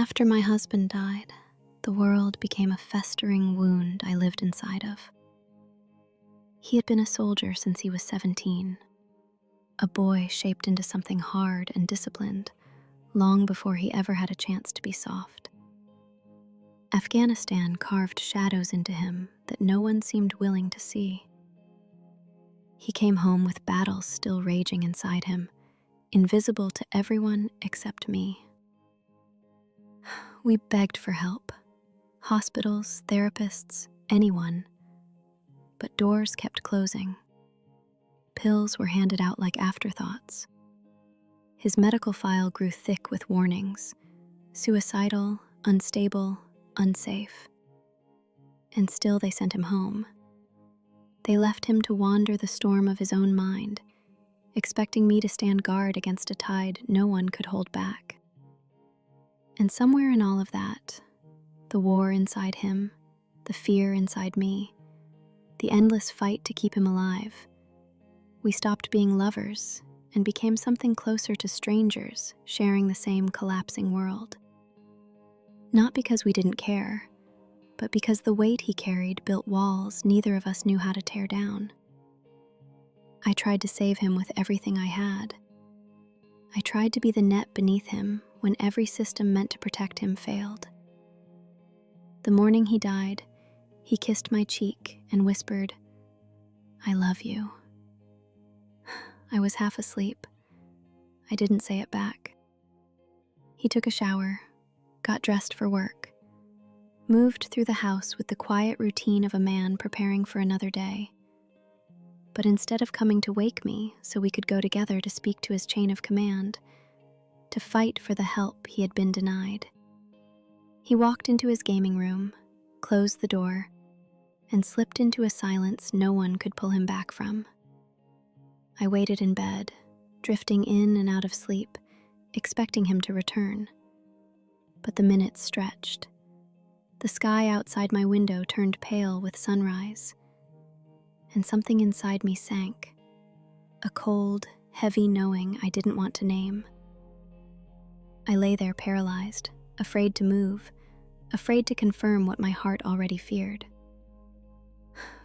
After my husband died, the world became a festering wound I lived inside of. He had been a soldier since he was 17, a boy shaped into something hard and disciplined long before he ever had a chance to be soft. Afghanistan carved shadows into him that no one seemed willing to see. He came home with battles still raging inside him, invisible to everyone except me. We begged for help. Hospitals, therapists, anyone. But doors kept closing. Pills were handed out like afterthoughts. His medical file grew thick with warnings: suicidal, unstable, unsafe. And still they sent him home. They left him to wander the storm of his own mind, expecting me to stand guard against a tide no one could hold back. And somewhere in all of that, the war inside him, the fear inside me, the endless fight to keep him alive, we stopped being lovers and became something closer to strangers sharing the same collapsing world. Not because we didn't care, but because the weight he carried built walls neither of us knew how to tear down. I tried to save him with everything I had. I tried to be the net beneath him when every system meant to protect him failed. The morning he died, he kissed my cheek and whispered, "I love you." I was half asleep. I didn't say it back. He took a shower, got dressed for work, moved through the house with the quiet routine of a man preparing for another day. But instead of coming to wake me so we could go together to speak to his chain of command, to fight for the help he had been denied, he walked into his gaming room, closed the door, and slipped into a silence no one could pull him back from. I waited in bed, drifting in and out of sleep, expecting him to return. But the minutes stretched. The sky outside my window turned pale with sunrise, and something inside me sank, a cold, heavy knowing I didn't want to name. I lay there paralyzed, afraid to move, afraid to confirm what my heart already feared.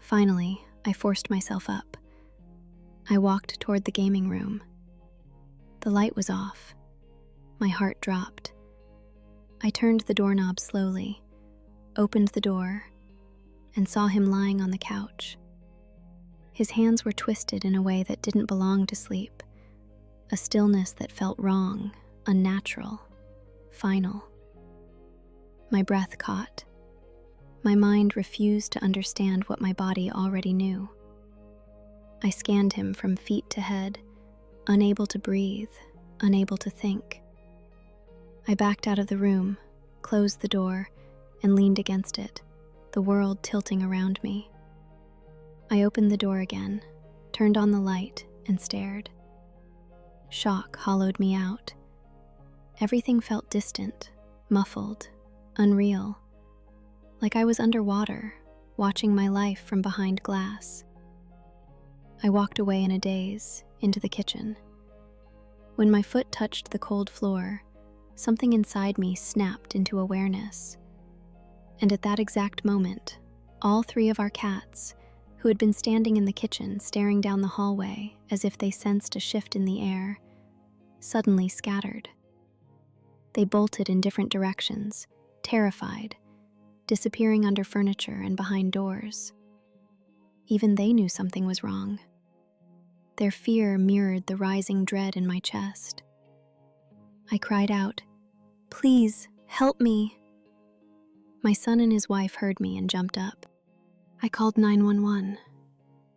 Finally, I forced myself up. I walked toward the gaming room. The light was off. My heart dropped. I turned the doorknob slowly, opened the door, and saw him lying on the couch. His hands were twisted in a way that didn't belong to sleep, a stillness that felt wrong, unnatural, final. My breath caught. My mind refused to understand what my body already knew. I scanned him from feet to head, unable to breathe, unable to think. I backed out of the room, closed the door, and leaned against it, the world tilting around me. I opened the door again, turned on the light, and stared. Shock hollowed me out. Everything felt distant, muffled, unreal, like I was underwater, watching my life from behind glass. I walked away in a daze, into the kitchen. When my foot touched the cold floor, something inside me snapped into awareness. And at that exact moment, all three of our cats, who had been standing in the kitchen staring down the hallway as if they sensed a shift in the air, suddenly scattered. They bolted in different directions, terrified, disappearing under furniture and behind doors. Even they knew something was wrong. Their fear mirrored the rising dread in my chest. I cried out, "Please, help me!" My son and his wife heard me and jumped up. I called 911.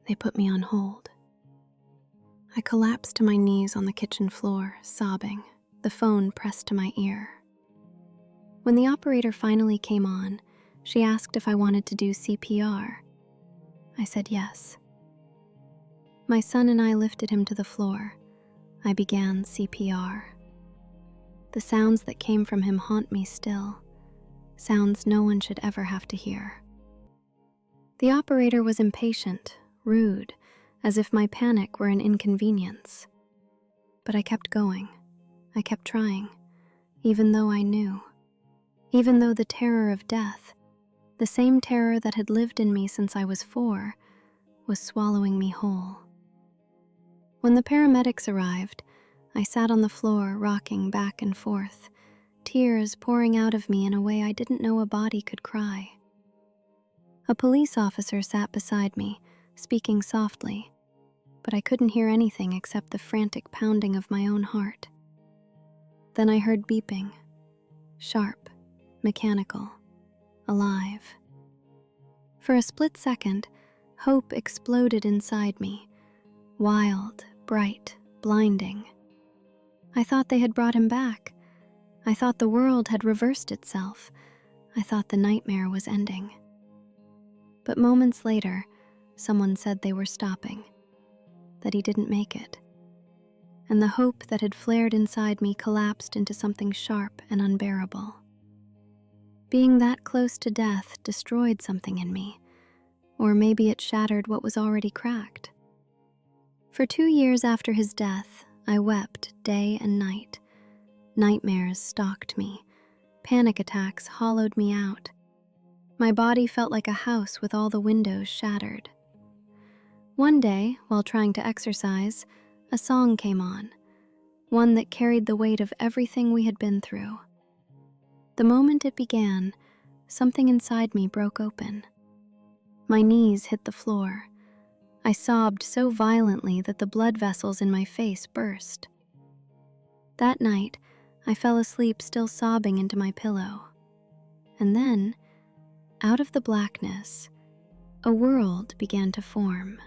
They put me on hold. I collapsed to my knees on the kitchen floor, sobbing, the phone pressed to my ear. When the operator finally came on, she asked if I wanted to do CPR. I said yes. My son and I lifted him to the floor. I began CPR. The sounds that came from him haunt me still, sounds no one should ever have to hear. The operator was impatient, rude, as if my panic were an inconvenience. But I kept going. I kept trying, even though I knew. even though the terror of death, the same terror that had lived in me since I was 4, was swallowing me whole. When the paramedics arrived, I sat on the floor, rocking back and forth, tears pouring out of me in a way I didn't know a body could cry. A police officer sat beside me, speaking softly, but I couldn't hear anything except the frantic pounding of my own heart. Then I heard beeping, sharp, mechanical, alive. For a split second, hope exploded inside me, wild, bright, blinding. I thought they had brought him back. I thought the world had reversed itself. I thought the nightmare was ending. But moments later, someone said they were stopping, that he didn't make it. And the hope that had flared inside me collapsed into something sharp and unbearable. Being that close to death destroyed something in me, or maybe it shattered what was already cracked. For 2 years after his death, I wept day and night. Nightmares stalked me. Panic attacks hollowed me out. My body felt like a house with all the windows shattered. One day, while trying to exercise, a song came on, one that carried the weight of everything we had been through. The moment it began, something inside me broke open. My knees hit the floor. I sobbed so violently that the blood vessels in my face burst. That night, I fell asleep still sobbing into my pillow. And then, out of the blackness, a world began to form.